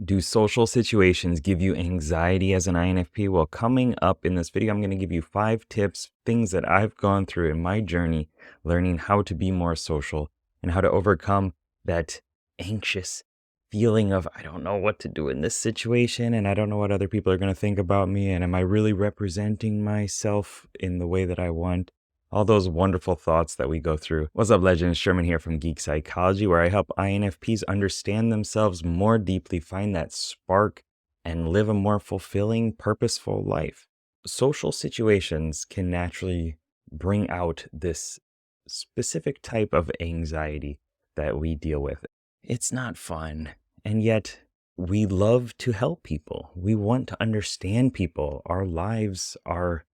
Do social situations give you anxiety as an INFP? Well, coming up in this video, I'm going to give you 5 tips, things that I've gone through in my journey, learning how to be more social and how to overcome that anxious feeling of, I don't know what to do in this situation, and I don't know what other people are going to think about me, and am I really representing myself in the way that I want? All those wonderful thoughts that we go through. What's up, legends? Sherman here from Geek Psychology, where I help INFPs understand themselves more deeply, find that spark, and live a more fulfilling, purposeful life. Social situations can naturally bring out this specific type of anxiety that we deal with. It's not fun, and yet we love to help people. We want to understand people. Our lives are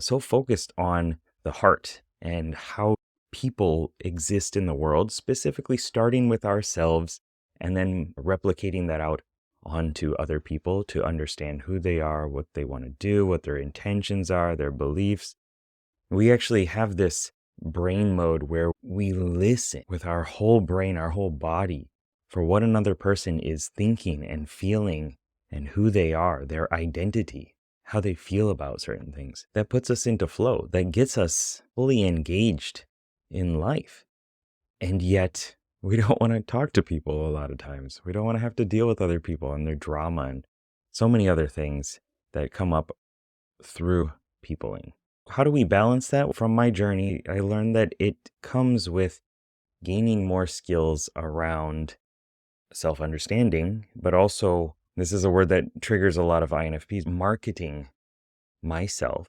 so focused on the heart and how people exist in the world, specifically starting with ourselves and then replicating that out onto other people to understand who they are, what they want to do, what their intentions are, their beliefs. We actually have this brain mode where we listen with our whole brain, our whole body, for what another person is thinking and feeling and who they are, their identity, how they feel about certain things. That puts us into flow, that gets us fully engaged in life. And yet, we don't want to talk to people a lot of times. We don't want to have to deal with other people and their drama and so many other things that come up through peopling. How do we balance that? From my journey, I learned that it comes with gaining more skills around self-understanding, but also, this is a word that triggers a lot of INFPs, marketing myself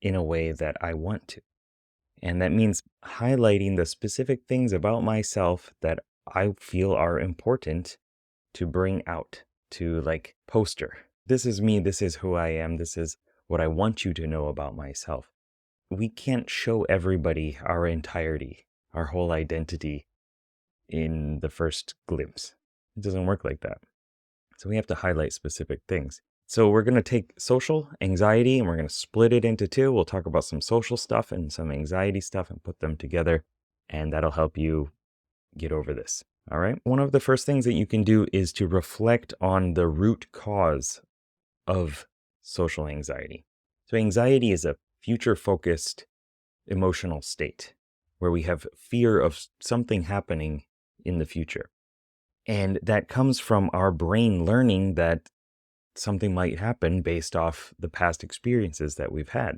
in a way that I want to. And that means highlighting the specific things about myself that I feel are important to bring out, to like poster. This is me, this is who I am, this is what I want you to know about myself. We can't show everybody our entirety, our whole identity in the first glimpse. It doesn't work like that. So we have to highlight specific things. So we're going to take social anxiety and we're going to split it into 2. We'll talk about some social stuff and some anxiety stuff and put them together. And that'll help you get over this. All right. One of the first things that you can do is to reflect on the root cause of social anxiety. So anxiety is a future-focused emotional state where we have fear of something happening in the future. And that comes from our brain learning that something might happen based off the past experiences that we've had,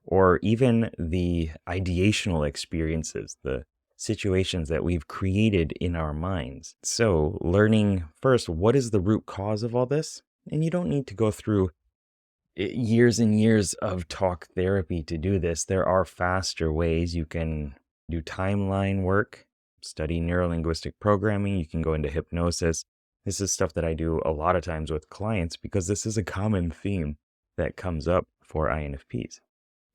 or even the ideational experiences, the situations that we've created in our minds. So learning first, what is the root cause of all this? And you don't need to go through years and years of talk therapy to do this. There are faster ways. You can do timeline work, study neurolinguistic programming. You can go into hypnosis. This is stuff that I do a lot of times with clients because this is a common theme that comes up for INFPs.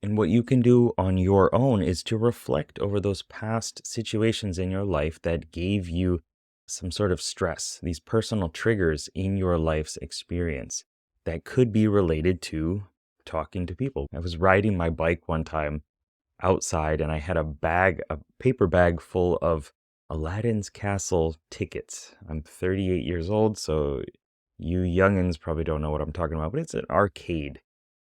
And what you can do on your own is to reflect over those past situations in your life that gave you some sort of stress, these personal triggers in your life's experience that could be related to talking to people. I was riding my bike one time outside and I had a paper bag full of Aladdin's Castle tickets. I'm 38 years old, so you youngins probably don't know what I'm talking about, but it's an arcade.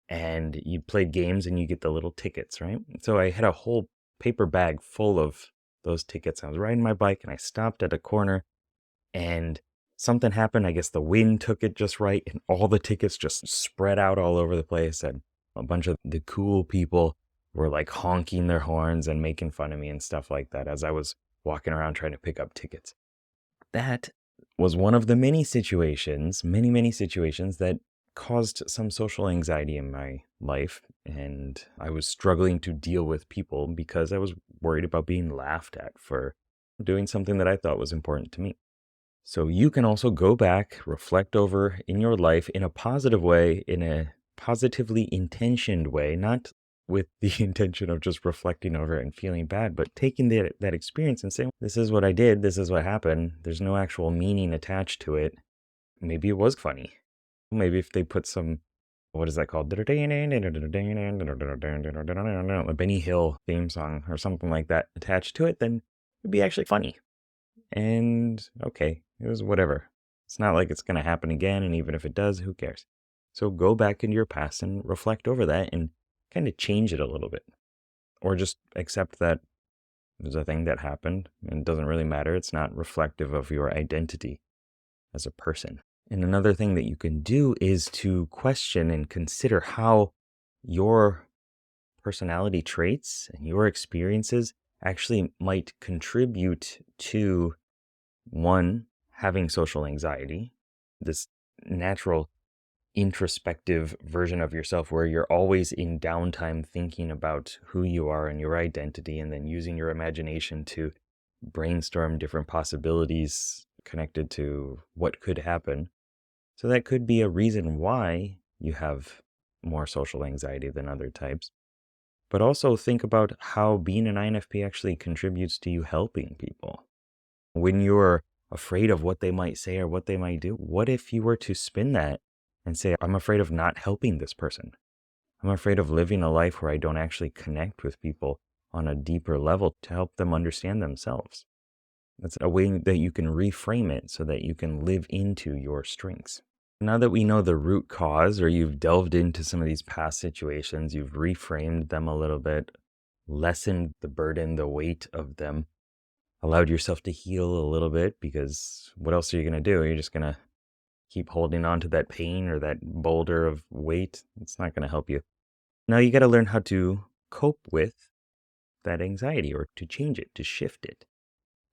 And you play games and you get the little tickets, right? So I had a whole paper bag full of those tickets. I was riding my bike and I stopped at a corner and something happened. I guess the wind took it just right and all the tickets just spread out all over the place. And a bunch of the cool people were like honking their horns and making fun of me and stuff like that as I was walking around trying to pick up tickets. That was one of the many situations that caused some social anxiety in my life. And I was struggling to deal with people because I was worried about being laughed at for doing something that I thought was important to me. So you can also go back, reflect over in your life in a positive way, in a positively intentioned way, not with the intention of just reflecting over it and feeling bad, but taking that experience and saying, this is what I did, this is what happened. There's no actual meaning attached to it. Maybe it was funny. Maybe if they put some, what is that called? A Benny Hill theme song or something like that attached to it, then it'd be actually funny. And okay, it was whatever. It's not like it's going to happen again. And even if it does, who cares? So go back into your past and reflect over that and kind of change it a little bit. Or just accept that there's a thing that happened and it doesn't really matter. It's not reflective of your identity as a person. And another thing that you can do is to question and consider how your personality traits and your experiences actually might contribute to, one, having social anxiety, this natural introspective version of yourself where you're always in downtime thinking about who you are and your identity, and then using your imagination to brainstorm different possibilities connected to what could happen. So that could be a reason why you have more social anxiety than other types. But also think about how being an INFP actually contributes to you helping people. When you're afraid of what they might say or what they might do, what if you were to spin that and say, I'm afraid of not helping this person. I'm afraid of living a life where I don't actually connect with people on a deeper level to help them understand themselves. That's a way that you can reframe it so that you can live into your strengths. Now that we know the root cause, or you've delved into some of these past situations, you've reframed them a little bit, lessened the burden, the weight of them, allowed yourself to heal a little bit, because what else are you going to do? You're just going to keep holding on to that pain or that boulder of weight. It's not going to help you. Now you got to learn how to cope with that anxiety, or to change it, to shift it.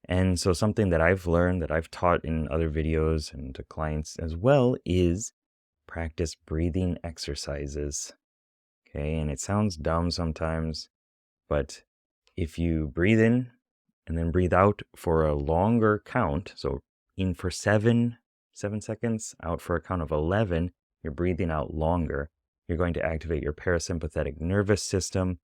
And so something that I've learned, that I've taught in other videos and to clients as well, is practice breathing exercises. Okay, and it sounds dumb sometimes, but if you breathe in and then breathe out for a longer count, so in for 7 seconds, out for a count of 11, you're breathing out longer. You're going to activate your parasympathetic nervous system,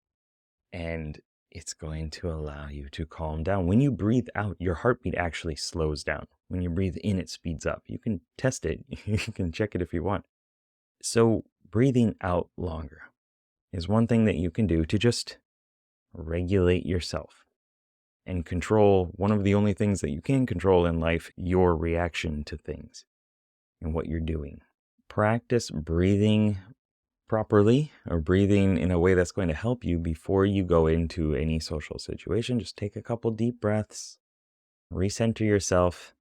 and it's going to allow you to calm down. When you breathe out, your heartbeat actually slows down. When you breathe in, it speeds up. You can test it. You can check it if you want. So breathing out longer is one thing that you can do to just regulate yourself and control one of the only things that you can control in life, your reaction to things and what you're doing. Practice breathing properly, or breathing in a way that's going to help you before you go into any social situation. Just take a couple deep breaths, recenter yourself,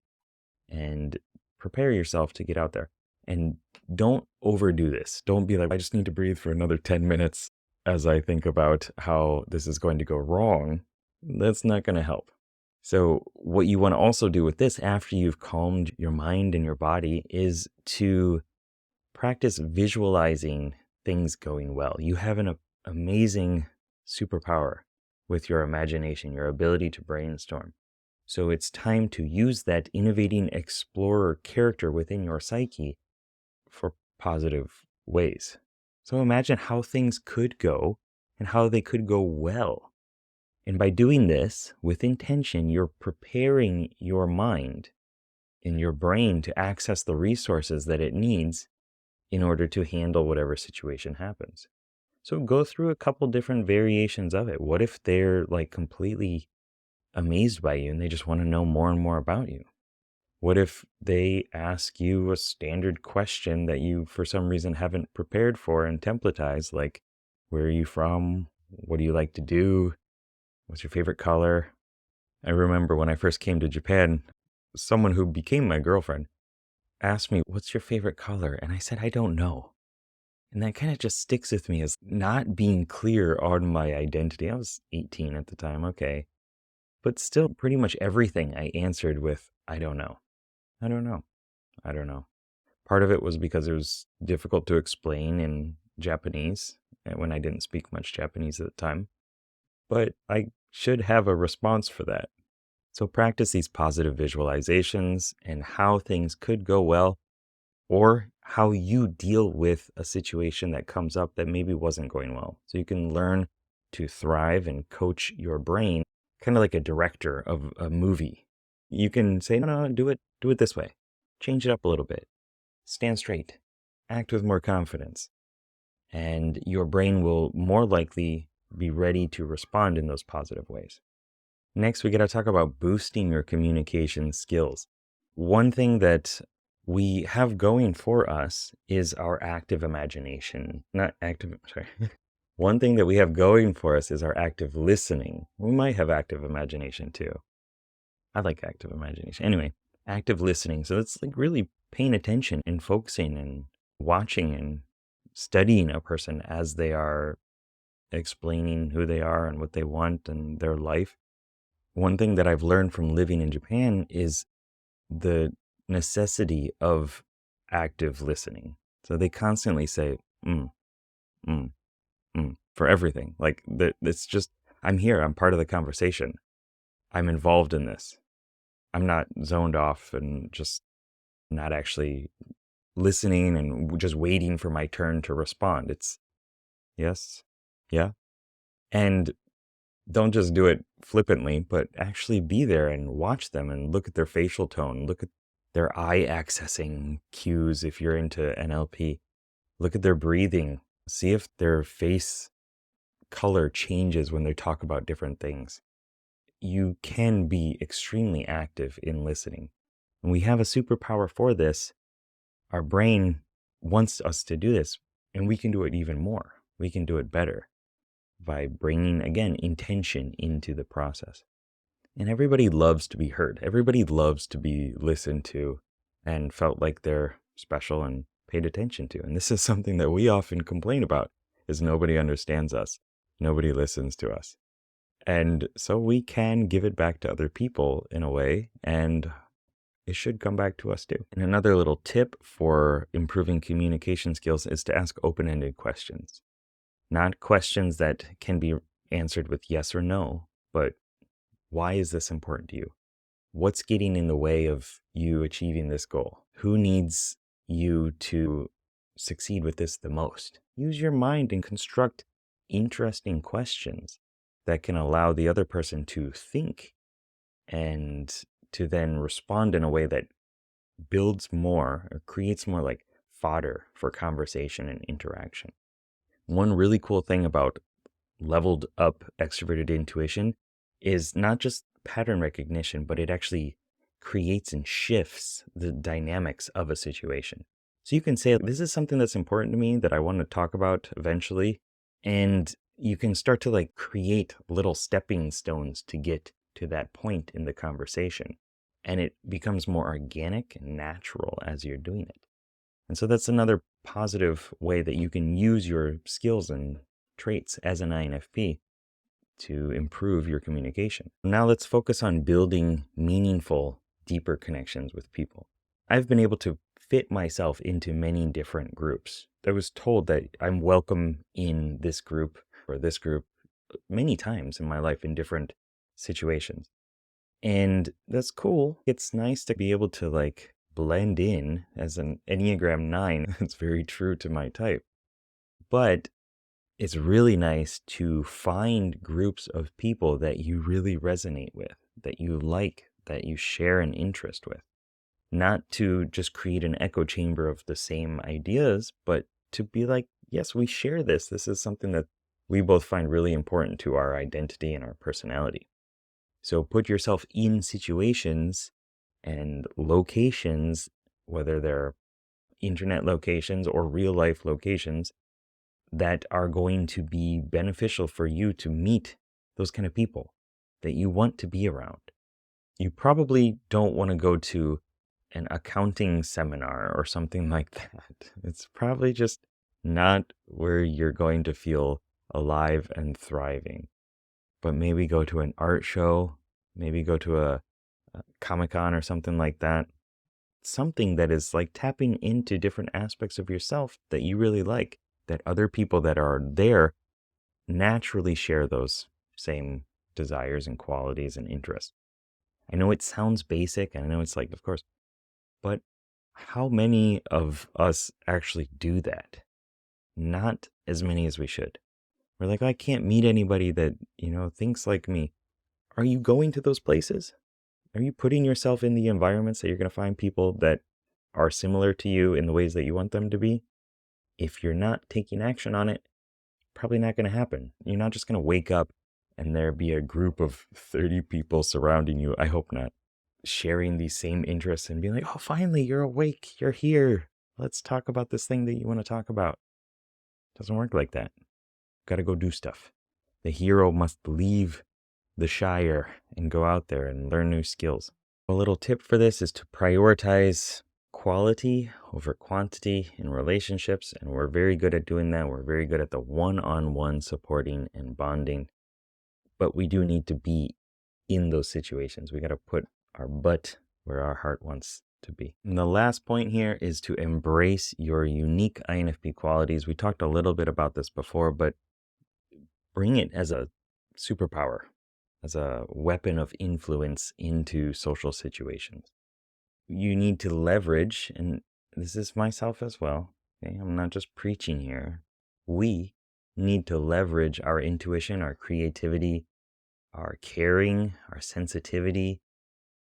and prepare yourself to get out there. And don't overdo this. Don't be like, I just need to breathe for another 10 minutes as I think about how this is going to go wrong. That's not going to help. So what you want to also do with this, after you've calmed your mind and your body, is to practice visualizing things going well. You have an amazing superpower with your imagination, your ability to brainstorm. So it's time to use that innovating explorer character within your psyche for positive ways. So imagine how things could go and how they could go well. And by doing this with intention, you're preparing your mind and your brain to access the resources that it needs in order to handle whatever situation happens. So go through a couple different variations of it. What if they're like completely amazed by you and they just want to know more and more about you? What if they ask you a standard question that you for some reason haven't prepared for and templatized, like, where are you from? What do you like to do? What's your favorite color? I remember when I first came to Japan, someone who became my girlfriend asked me, what's your favorite color? And I said, I don't know. And that kind of just sticks with me as not being clear on my identity. I was 18 at the time, okay. But still, pretty much everything I answered with, I don't know. I don't know. I don't know. Part of it was because it was difficult to explain in Japanese when I didn't speak much Japanese at the time. But I should have a response for that. So practice these positive visualizations and how things could go well, or how you deal with a situation that comes up that maybe wasn't going well. So you can learn to thrive and coach your brain, kind of like a director of a movie. You can say, no, do it this way. Change it up a little bit. Stand straight. Act with more confidence. And your brain will more likely be ready to respond in those positive ways. Next, we got to talk about boosting your communication skills. One thing that we have going for us is our active imagination. Not active, sorry. One thing that we have going for us is our active listening. We might have active imagination too. I like active imagination. Anyway, active listening. So it's like really paying attention and focusing and watching and studying a person as they are explaining who they are and what they want and their life. One thing that I've learned from living in Japan is the necessity of active listening. So they constantly say, mm, for everything. Like it's just, I'm here. I'm part of the conversation. I'm involved in this. I'm not zoned off and just not actually listening and just waiting for my turn to respond. It's yes, yeah. And don't just do it flippantly, but actually be there and watch them and look at their facial tone, look at their eye accessing cues if you're into NLP, look at their breathing, see if their face color changes when they talk about different things. You can be extremely active in listening. And we have a superpower for this. Our brain wants us to do this, and we can do it even more. We can do it better by bringing, again, intention into the process. And everybody loves to be heard. Everybody loves to be listened to and felt like they're special and paid attention to. And this is something that we often complain about, is nobody understands us. Nobody listens to us. And so we can give it back to other people in a way, and it should come back to us too. And another little tip for improving communication skills is to ask open-ended questions. Not questions that can be answered with yes or no, but why is this important to you? What's getting in the way of you achieving this goal? Who needs you to succeed with this the most? Use your mind and construct interesting questions that can allow the other person to think and to then respond in a way that builds more or creates more like fodder for conversation and interaction. One really cool thing about leveled up extroverted intuition is not just pattern recognition, but it actually creates and shifts the dynamics of a situation. So you can say, this is something that's important to me that I want to talk about eventually. And you can start to like create little stepping stones to get to that point in the conversation. And it becomes more organic and natural as you're doing it. And so that's another positive way that you can use your skills and traits as an INFP to improve your communication. Now let's focus on building meaningful, deeper connections with people. I've been able to fit myself into many different groups. I was told that I'm welcome in this group or this group many times in my life in different situations. And that's cool. It's nice to be able to like blend in as an Enneagram 9. It's very true to my type. But it's really nice to find groups of people that you really resonate with, that you like, that you share an interest with. Not to just create an echo chamber of the same ideas, but to be like, yes, we share this. This is something that we both find really important to our identity and our personality. So put yourself in situations and locations, whether they're internet locations or real life locations, that are going to be beneficial for you to meet those kind of people that you want to be around. You probably don't want to go to an accounting seminar or something like that. It's probably just not where you're going to feel alive and thriving. But maybe go to an art show, maybe go to a Comic-Con or something like that. Something that is like tapping into different aspects of yourself that you really like, that other people that are there naturally share those same desires and qualities and interests. I know it sounds basic, and I know it's like, of course, but how many of us actually do that? Not as many as we should. We're like, I can't meet anybody that, thinks like me. Are you going to those places? Are you putting yourself in the environments that you're going to find people that are similar to you in the ways that you want them to be? If you're not taking action on it, probably not going to happen. You're not just going to wake up and there be a group of 30 people surrounding you. I hope not. sharing these same interests and being like, oh, finally, you're awake. You're here. Let's talk about this thing that you want to talk about. Doesn't work like that. Got to go do stuff. The hero must leave the Shire and go out there and learn new skills. A little tip for this is to prioritize quality over quantity in relationships, and we're very good at doing that. We're very good at the one-on-one supporting and bonding, but we do need to be in those situations. We got to put our butt where our heart wants to be. And the last point here is to embrace your unique INFP qualities. We talked a little bit about this before, but bring it as a superpower, as a weapon of influence into social situations. You need to leverage, and this is myself as well, okay? I'm not just preaching here. We need to leverage our intuition, our creativity, our caring, our sensitivity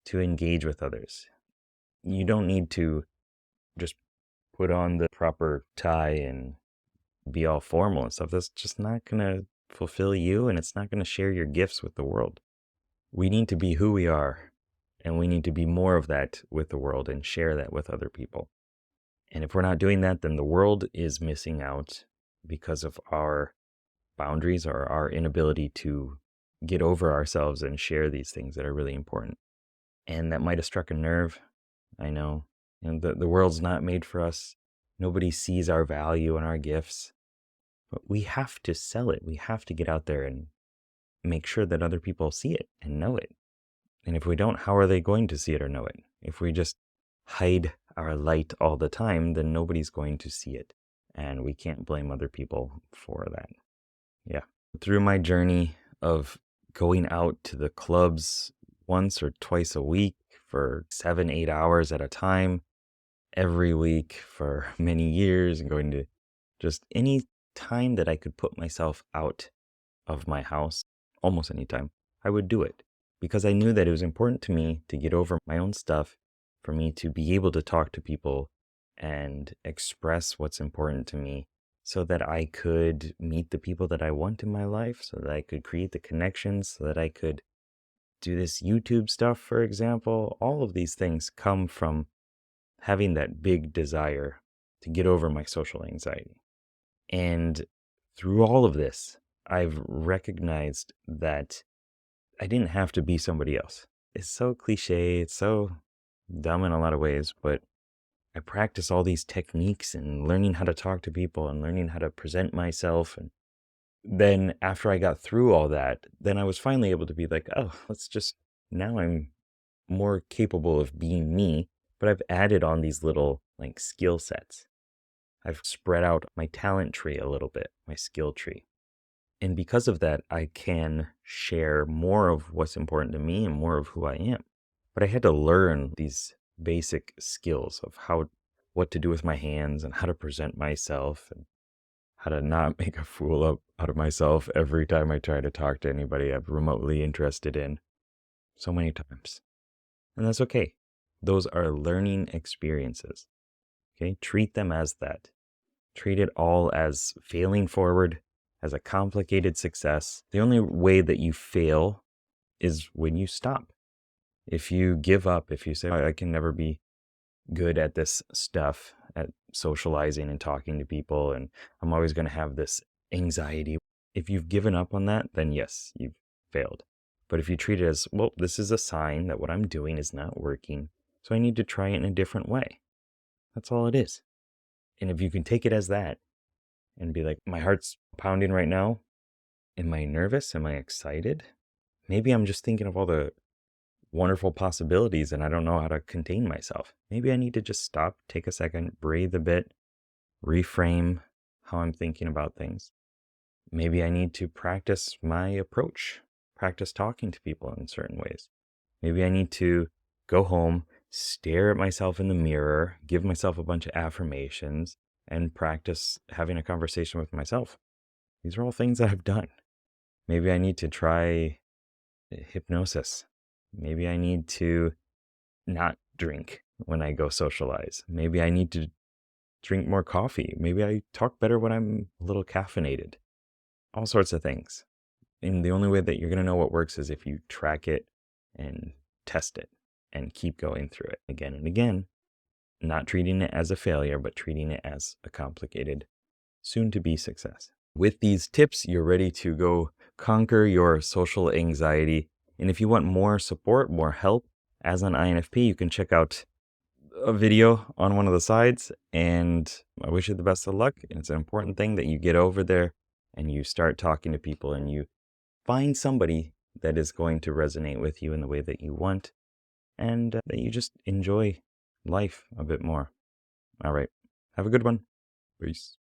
to engage with others. You don't need to just put on the proper tie and be all formal and stuff. That's just not going to fulfill you, and it's not going to share your gifts with the world. We need to be who we are, and we need to be more of that with the world and share that with other people. And if we're not doing that, then the world is missing out because of our boundaries or our inability to get over ourselves and share these things that are really important. And that might have struck a nerve. I know. And the world's not made for us. Nobody sees our value and our gifts. But we have to sell it. We have to get out there and make sure that other people see it and know it. And if we don't, how are they going to see it or know it? If we just hide our light all the time, then nobody's going to see it. And we can't blame other people for that. Yeah. Through my journey of going out to the clubs once or twice a week for 7-8 hours at a time, every week for many years, and going to just any time that I could put myself out of my house, almost any time, I would do it. Because I knew that it was important to me to get over my own stuff, for me to be able to talk to people and express what's important to me so that I could meet the people that I want in my life, so that I could create the connections, so that I could do this YouTube stuff, for example. All of these things come from having that big desire to get over my social anxiety. And through all of this, I've recognized that I didn't have to be somebody else. It's so cliche, it's so dumb in a lot of ways, but I practice all these techniques and learning how to talk to people and learning how to present myself. And then after I got through all that, then I was finally able to be like, oh, now I'm more capable of being me, but I've added on these little like skill sets. I've spread out my talent tree a little bit, my skill tree. And because of that, I can share more of what's important to me and more of who I am. But I had to learn these basic skills of what to do with my hands and how to present myself and how to not make a fool out of myself every time I try to talk to anybody I'm remotely interested in. So many times. And that's okay. Those are learning experiences. Okay? Treat them as that. Treat it all as failing forward, as a complicated success. The only way that you fail is when you stop. If you give up, if you say, I can never be good at this stuff, at socializing and talking to people, and I'm always going to have this anxiety. If you've given up on that, then yes, you've failed. But if you treat it as, well, this is a sign that what I'm doing is not working, so I need to try it in a different way. That's all it is. And if you can take it as that and be like, my heart's pounding right now. Am I nervous? Am I excited? Maybe I'm just thinking of all the wonderful possibilities and I don't know how to contain myself. Maybe I need to just stop, take a second, breathe a bit, reframe how I'm thinking about things. Maybe I need to practice my approach, practice talking to people in certain ways. Maybe I need to go home, stare at myself in the mirror, give myself a bunch of affirmations, and practice having a conversation with myself. These are all things that I've done. Maybe I need to try hypnosis. Maybe I need to not drink when I go socialize. Maybe I need to drink more coffee. Maybe I talk better when I'm a little caffeinated. All sorts of things. And the only way that you're going to know what works is if you track it and test it. and keep going through it again and again, not treating it as a failure, but treating it as a complicated, soon-to-be success. With these tips, you're ready to go conquer your social anxiety. And if you want more support, more help as an INFP, you can check out a video on one of the sides. And I wish you the best of luck. And it's an important thing that you get over there and you start talking to people and you find somebody that is going to resonate with you in the way that you want, and that you just enjoy life a bit more. All right. Have a good one. Peace.